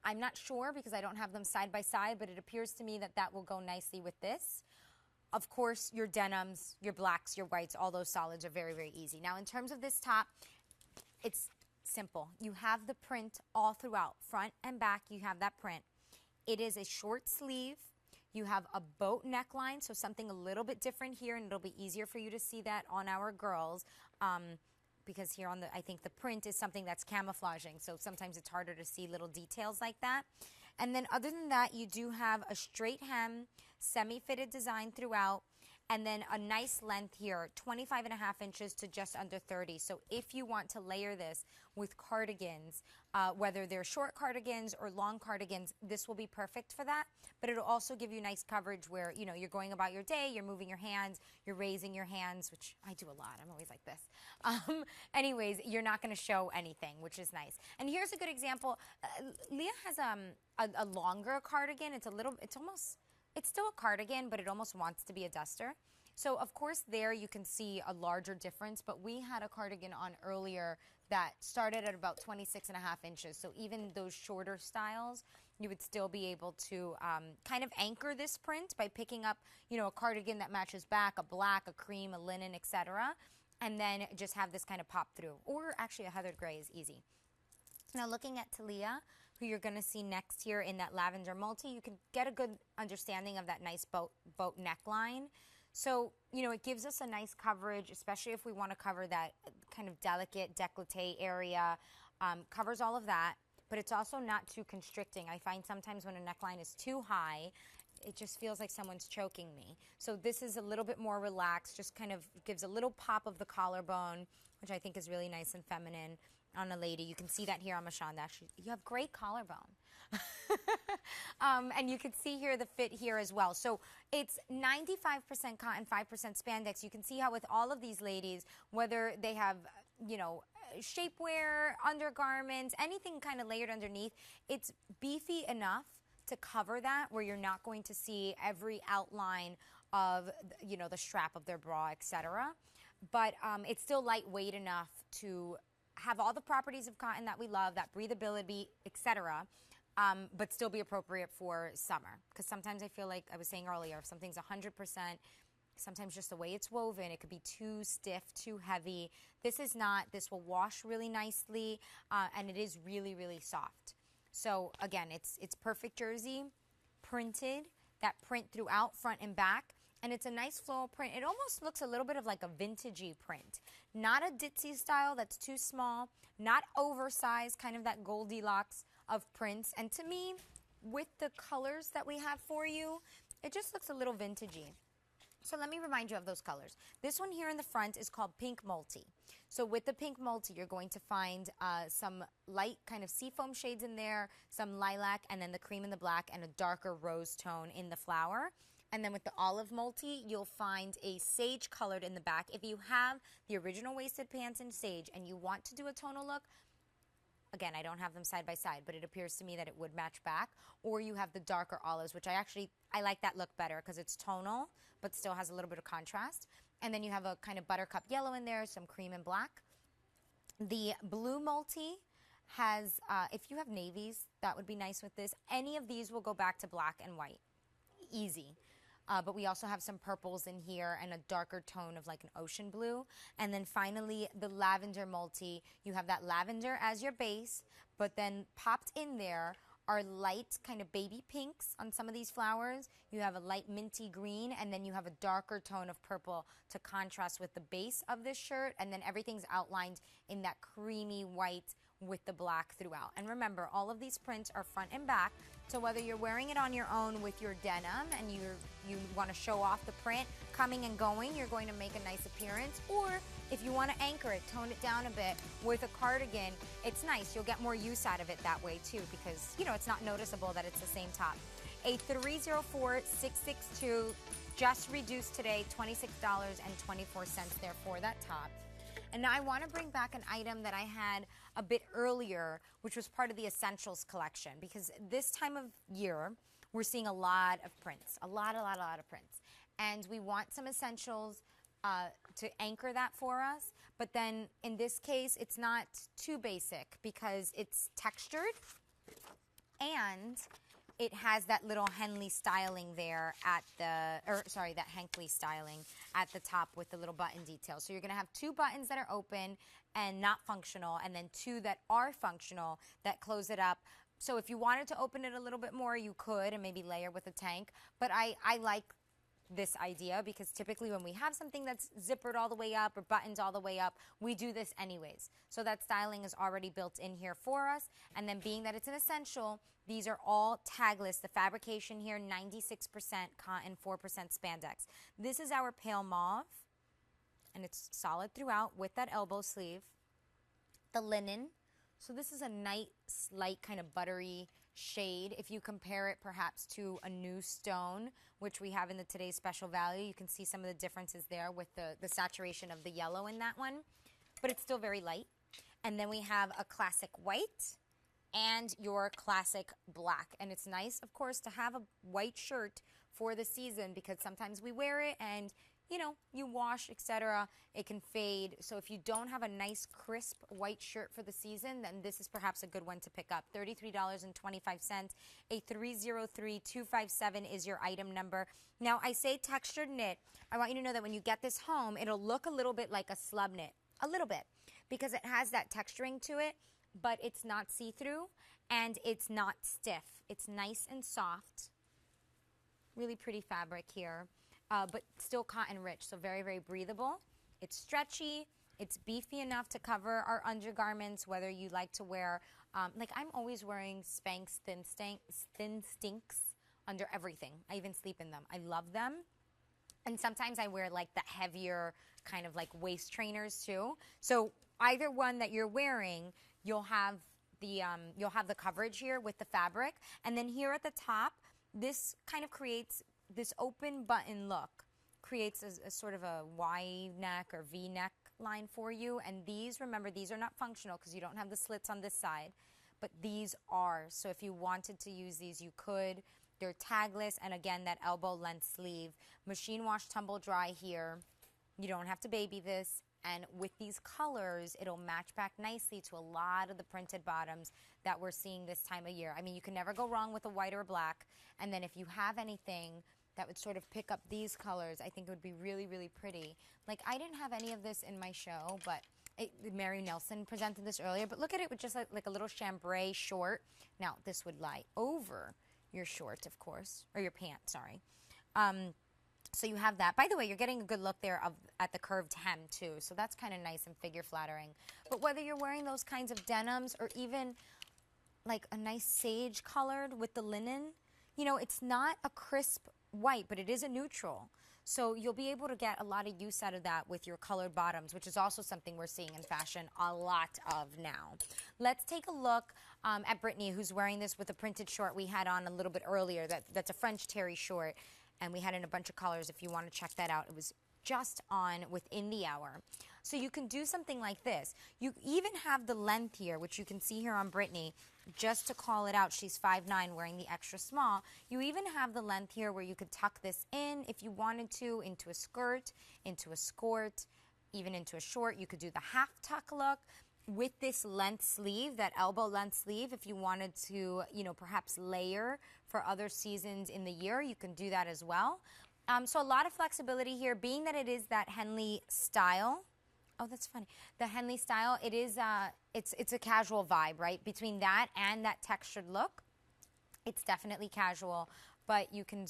I'm not sure because I don't have them side by side, but it appears to me that that will go nicely with this. Of course, your denims, your blacks, your whites, all those solids are very, very easy. Now, in terms of this top, it's simple. You have the print all throughout. Front and back, you have that print. It is a short sleeve. You have a boat neckline, so something a little bit different here, and it'll be easier for you to see that on our girls because here on I think the print is something that's camouflaging, so sometimes it's harder to see little details like that. And then other than that, you do have a straight hem, semi-fitted design throughout, and then a nice length here, 25.5 inches to just under 30. So if you want to layer this with cardigans, whether they're short cardigans or long cardigans, this will be perfect for that. But it'll also give you nice coverage where, you know, you're going about your day, you're moving your hands, you're raising your hands, which I do a lot. I'm always like this. Anyways, you're not going to show anything, which is nice. And here's a good example. Leah has a longer cardigan. It's still a cardigan, but it almost wants to be a duster. So of course there you can see a larger difference, but we had a cardigan on earlier that started at about 26.5 inches. So even those shorter styles, you would still be able to kind of anchor this print by picking up, you know, a cardigan that matches back, a black, a cream, a linen, etc. And then just have this kind of pop through. Or actually a heathered gray is easy. Now looking at Talia, who you're going to see next here in that lavender multi, you can get a good understanding of that nice boat neckline. So, you know, it gives us a nice coverage, especially if we want to cover that kind of delicate décolleté area. Covers all of that, but it's also not too constricting. I find sometimes when a neckline is too high, it just feels like someone's choking me. So this is a little bit more relaxed, just kind of gives a little pop of the collarbone, which I think is really nice and feminine on a lady. You can see that here on Mashonda. Actually, you have great collarbone. And you can see here the fit here as well. So it's 95% cotton, 5% spandex. You can see how with all of these ladies, whether they have, you know, shapewear, undergarments, anything kind of layered underneath, it's beefy enough to cover that where you're not going to see every outline of, you know, the strap of their bra, etc. But it's still lightweight enough to have all the properties of cotton that we love, that breathability, etc., but still be appropriate for summer. Because sometimes I feel like I was saying earlier, if something's 100%, sometimes just the way it's woven, it could be too stiff, too heavy. This is not. This will wash really nicely, and it is really, really soft. So again, it's perfect jersey, printed, that print throughout, front and back. And it's a nice floral print. It almost looks a little bit of like a vintagey print. Not a ditzy style that's too small, not oversized, kind of that Goldilocks of prints. And to me, with the colors that we have for you, it just looks a little vintagey. So let me remind you of those colors. This one here in the front is called Pink Multi. So with the Pink Multi, you're going to find some light kind of seafoam shades in there, some lilac, and then the cream and the black, and a darker rose tone in the flower. And then with the olive multi, you'll find a sage colored in the back. If you have the original waisted pants in sage and you want to do a tonal look, again, I don't have them side by side, but it appears to me that it would match back. Or you have the darker olives, which I like that look better because it's tonal, but still has a little bit of contrast. And then you have a kind of buttercup yellow in there, some cream and black. The blue multi has, if you have navies, that would be nice with this. Any of these will go back to black and white. Easy. But we also have some purples in here and a darker tone of like an ocean blue. And then finally, the lavender multi. You have that lavender as your base, but then popped in there are light kind of baby pinks on some of these flowers. You have a light minty green, and then you have a darker tone of purple to contrast with the base of this shirt. And then everything's outlined in that creamy white with the black throughout. And remember, all of these prints are front and back. So whether you're wearing it on your own with your denim and you want to show off the print, coming and going, you're going to make a nice appearance. Or if you want to anchor it, tone it down a bit with a cardigan, it's nice. You'll get more use out of it that way too because, you know, it's not noticeable that it's the same top. A 304-662, just reduced today, $26.24 there for that top. And now I want to bring back an item that I had a bit earlier, which was part of the Essentials collection, because this time of year, we're seeing a lot of prints, a lot of prints. And we want some Essentials to anchor that for us. But then in this case, it's not too basic because it's textured and it has that little Henley styling there at that Hankley styling at the top with the little button detail. So you're going to have two buttons that are open and not functional, and then two that are functional that close it up. So if you wanted to open it a little bit more, you could, and maybe layer with a tank. But I like this idea because typically when we have something that's zippered all the way up or buttoned all the way up, we do this anyways. So that styling is already built in here for us. And then being that it's an essential, these are all tagless. The fabrication here, 96% cotton, 4% spandex. This is our pale mauve, and it's solid throughout with that elbow sleeve. The linen. So this is a nice, light kind of buttery shade. If you compare it perhaps to a new stone, which we have in the today's special value, you can see some of the differences there with the saturation of the yellow in that one, but it's still very light. And then we have a classic white and your classic black. And it's nice, of course, to have a white shirt for the season because sometimes we wear it and you know, you wash, etc., it can fade. So if you don't have a nice crisp white shirt for the season, then this is perhaps a good one to pick up. $33.25. A 303257 is your item number. Now, I say textured knit. I want you to know that when you get this home, it'll look a little bit like a slub knit. A little bit. Because it has that texturing to it, but it's not see-through and it's not stiff. It's nice and soft. Really pretty fabric here. But still cotton rich, so very, very breathable. It's stretchy. It's beefy enough to cover our undergarments, whether you like to wear, like I'm always wearing Spanx thin stinks under everything. I even sleep in them. I love them. And sometimes I wear like the heavier kind of like waist trainers too. So either one that you're wearing, you'll have the coverage here with the fabric. And then here at the top, this kind of creates this open button look, creates a sort of a Y neck or V neck line for you. And these, remember, these are not functional because you don't have the slits on this side, but these are. So if you wanted to use these, you could. They're tagless, and again, that elbow length sleeve. Machine wash, tumble dry here. You don't have to baby this. And with these colors, it'll match back nicely to a lot of the printed bottoms that we're seeing this time of year. I mean, you can never go wrong with a white or a black. And then if you have anything that would sort of pick up these colors, I think it would be really, really pretty. Like, I didn't have any of this in my show, but Mary Nelson presented this earlier. But look at it with just like a little chambray short. Now, this would lie over your short, of course, or your pant, sorry. So you have that. By the way, you're getting a good look there at the curved hem, too. So that's kind of nice and figure flattering. But whether you're wearing those kinds of denims or even like a nice sage colored with the linen, you know, it's not a crisp white, but it is a neutral. So you'll be able to get a lot of use out of that with your colored bottoms, which is also something we're seeing in fashion a lot of now. Let's take a look at Brittany, who's wearing this with a printed short we had on a little bit earlier. That's a French terry short, and we had in a bunch of colors if you want to check that out. It was just on within the hour. So you can do something like this. You even have the length here, which you can see here on Brittany, just to call it out. She's 5'9", wearing the extra small. You even have the length here where you could tuck this in if you wanted to, into a skirt, into a skirt, even into a short. You could do the half tuck look with this length sleeve, that elbow length sleeve. If you wanted to, you know, perhaps layer for other seasons in the year, you can do that as well. So a lot of flexibility here, being that it is that Henley style. Oh, that's funny. The Henley style, it is, it's a casual vibe, right? Between that and that textured look, it's definitely casual. But you can,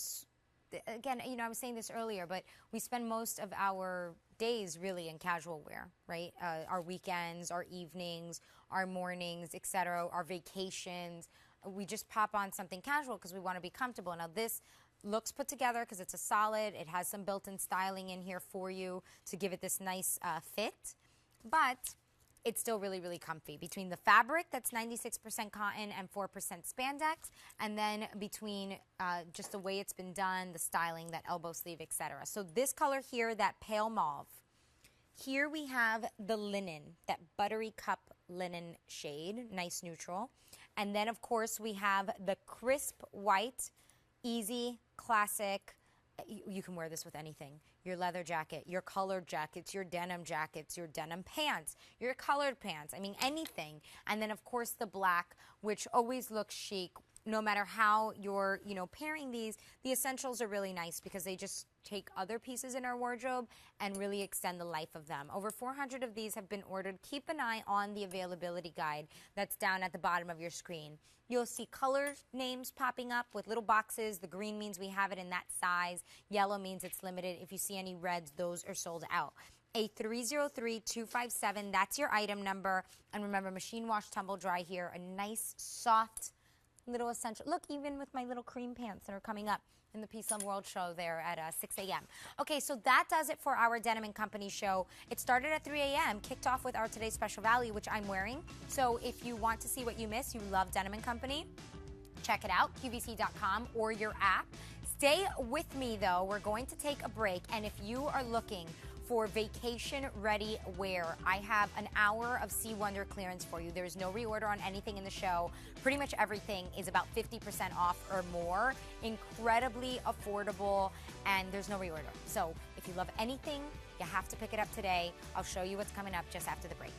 again, you know, I was saying this earlier, but we spend most of our days really in casual wear, right? Our weekends, our evenings, our mornings, etc., our vacations. We just pop on something casual because we want to be comfortable. Now, this looks put together because it's a solid. It has some built-in styling in here for you to give it this nice fit, but it's still really, really comfy. Between the fabric that's 96% cotton and 4% spandex, and then between just the way it's been done, the styling, that elbow sleeve, etc. So this color here, that pale mauve, here we have the linen, that buttery cup linen shade, nice neutral. And then, of course, we have the crisp white, easy, classic. You can wear this with anything. Your leather jacket, your colored jackets, your denim pants, your colored pants. I mean, anything. And then, of course, the black, which always looks chic. No matter how you're, you know, pairing these, the essentials are really nice because they just take other pieces in our wardrobe and really extend the life of them. Over 400 of these have been ordered. Keep an eye on the availability guide that's down at the bottom of your screen. You'll see color names popping up with little boxes. The green means we have it in that size. Yellow means it's limited. If you see any reds, those are sold out. A 303257, that's your item number. And remember, machine wash, tumble dry here. A nice, soft, little essential. Look, even with my little cream pants that are coming up in the Peace Love World show there at 6 a.m. Okay, so that does it for our Denim & Company show. It started at 3 a.m., kicked off with our Today's Special Value, which I'm wearing. So if you want to see what you missed, you love Denim & Company, check it out, QVC.com or your app. Stay with me, though. We're going to take a break, and if you are looking for vacation-ready wear. I have an hour of Sea Wonder clearance for you. There's no reorder on anything in the show. Pretty much everything is about 50% off or more. Incredibly affordable, and there's no reorder. So if you love anything, you have to pick it up today. I'll show you what's coming up just after the break.